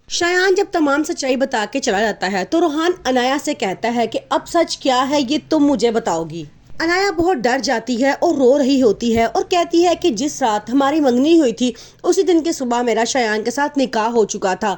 شایان جب تمام سچائی بتا کے چلا جاتا ہے تو روحان انایا سے کہتا ہے کہ اب سچ کیا ہے یہ تم مجھے بتاؤ گی۔ انایا بہت ڈر جاتی ہے اور رو رہی ہوتی ہے اور کہتی ہے کہ جس رات ہماری منگنی ہوئی تھی اسی دن کی صبح میرا شایان کے ساتھ نکاح ہو چکا تھا۔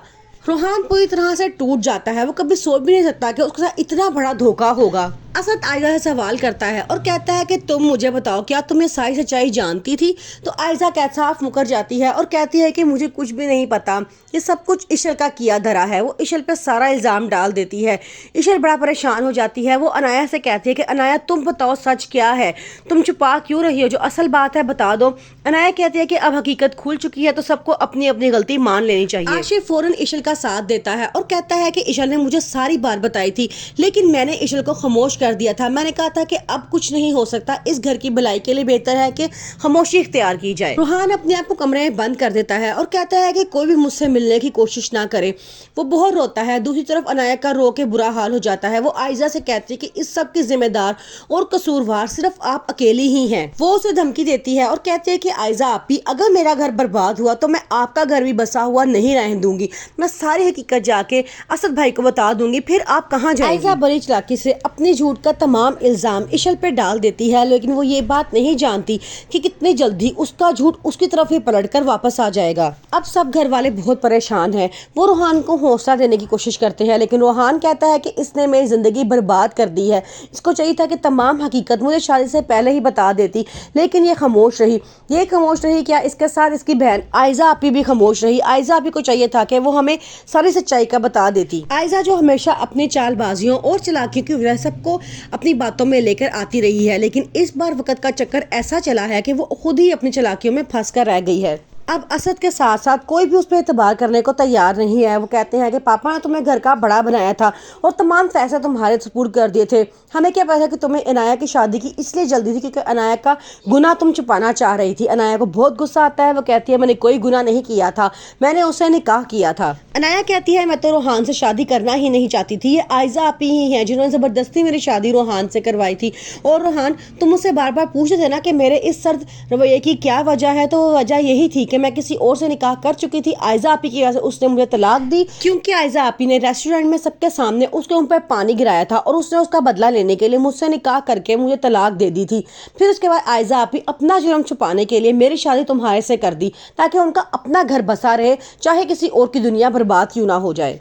روحان پوری طرح سے ٹوٹ جاتا ہے، وہ کبھی سوچ بھی نہیں سکتا کہ اس کے ساتھ اتنا بڑا دھوکہ ہوگا۔ اسد عائزہ سے سوال کرتا ہے اور کہتا ہے کہ تم مجھے بتاؤ کیا تم یہ ساری سچائی جانتی تھی؟ تو عائزہ صاف مکر جاتی ہے اور کہتی ہے کہ مجھے کچھ بھی نہیں پتا، یہ سب کچھ عشل کا کیا دھرا ہے۔ وہ عشل پہ سارا الزام ڈال دیتی ہے۔ عشل بڑا پریشان ہو جاتی ہے، وہ انایا سے کہتی ہے کہ انایا تم بتاؤ سچ کیا ہے، تم چھپا کیوں رہی ہو، جو اصل بات ہے بتا دو۔ انایا کہتی ہے کہ اب حقیقت کھل چکی ہے تو سب کو اپنی اپنی غلطی مان لینی چاہیے۔ عاشق فوراً عشل کا ساتھ دیتا ہے اور کہتا ہے کہ عشل نے مجھے ساری بات بتائی تھی لیکن میں نے عشل کو خاموش کر دیا تھا، میں نے کہا تھا کہ اب کچھ نہیں ہو سکتا، اس گھر کی بھلائی کے لیے بہتر ہے کہ خاموشی اختیار کی جائے۔ روحان اپنے آپ کو کمرے میں بند کر دیتا ہے اور کہتا ہے کہ کوئی بھی مجھ سے ملنے کی کوشش نہ کرے۔ وہ بہت روتا ہے۔ دوسری طرف انایا کا رو کے برا حال ہو جاتا ہے۔ وہ عائزہ سے کہتی ہے کہ اس سب کی ذمہ دار اور قصوروار صرف آپ اکیلی ہی ہیں۔ وہ اسے دھمکی دیتی ہے اور کہتی ہے کہ عائزہ آپی، اگر میرا گھر برباد ہوا تو میں آپ کا گھر بھی بسا ہوا نہیں رہنے دوں گی، میں ساری حقیقت جا کے اسد بھائی کو بتا دوں گی، پھر آپ کہاں جائیں گی؟ عائزہ بڑی چلاکی سے اپنی جھوٹ کا تمام الزام عشل پہ ڈال دیتی ہے، لیکن وہ یہ بات نہیں جانتی کہ کتنی جلدی اس کا جھوٹ اس کی طرف ہی پلٹ کر واپس آ جائے گا۔ اب سب گھر والے بہت پریشان ہیں۔ وہ روحان کو حوصلہ دینے کی کوشش کرتے ہیں لیکن روحان کہتا ہے کہ اس نے میری زندگی برباد کر دی ہے، اس کو چاہیے تھا کہ تمام حقیقت مجھے شادی سے پہلے ہی بتا دیتی، لیکن یہ خاموش رہی۔ یہ خاموش رہی کیا، اس کے ساتھ اس کی بہن عائزہ آپی بھی خاموش رہی۔ عائزہ آپی کو چاہیے تھا کہ وہ ہمیں ساری سچائی کا بتا دیتی۔ عائزہ جو ہمیشہ اپنی چال بازیوں اور چالاکیوں کی وجہ سب کو اپنی باتوں میں لے کر آتی رہی ہے، لیکن اس بار وقت کا چکر ایسا چلا ہے کہ وہ خود ہی اپنی چالاکیوں میں پھنس کر رہ گئی ہے۔ اب اسد کے ساتھ ساتھ کوئی بھی اس پہ اعتبار کرنے کو تیار نہیں ہے۔ وہ کہتے ہیں کہ پاپا نے تمہیں گھر کا بڑا بنایا تھا اور تمام فیصلے تمہارے سپرد کر دیے تھے، ہمیں کیا پتا کہ تمہیں انایا کی شادی کی اس لیے جلدی تھی کیونکہ انایا کا گناہ تم چھپانا چاہ رہی تھی۔ انایا کو بہت غصہ آتا ہے، وہ کہتی ہے میں نے کوئی گناہ نہیں کیا تھا، میں نے اسے نکاح کیا تھا۔ انایا کہتی ہے میں تو روحان سے شادی کرنا ہی نہیں چاہتی تھی، یہ عائزہ آپی ہی ہیں جنہوں نے زبردستی میری شادی روحان سے کروائی تھی، اور روحان تم مجھ سے بار بار پوچھتے تھے نا کہ میرے اس سرد رویے کی کیا وجہ ہے، تو وہ وجہ یہی تھی کہ میں کسی اور سے نکاح کر چکی تھی، عائزہ آپی کی وجہ سے اس نے مجھے طلاق دی، کیونکہ عائزہ آپی نے ریسٹورینٹ میں سب کے سامنے اس کے اوپر پانی گرایا تھا اور اس نے اس کا بدلہ لینے کے لیے مجھ سے نکاح کر کے مجھے طلاق دے دی تھی۔ پھر اس کے بعد عائزہ آپی اپنا جرم چھپانے کے لیے میری شادی تمہارے سے کر دی تاکہ ان کا اپنا گھر بسا رہے، چاہے کسی اور کی دنیا برباد کیوں نہ ہو جائے۔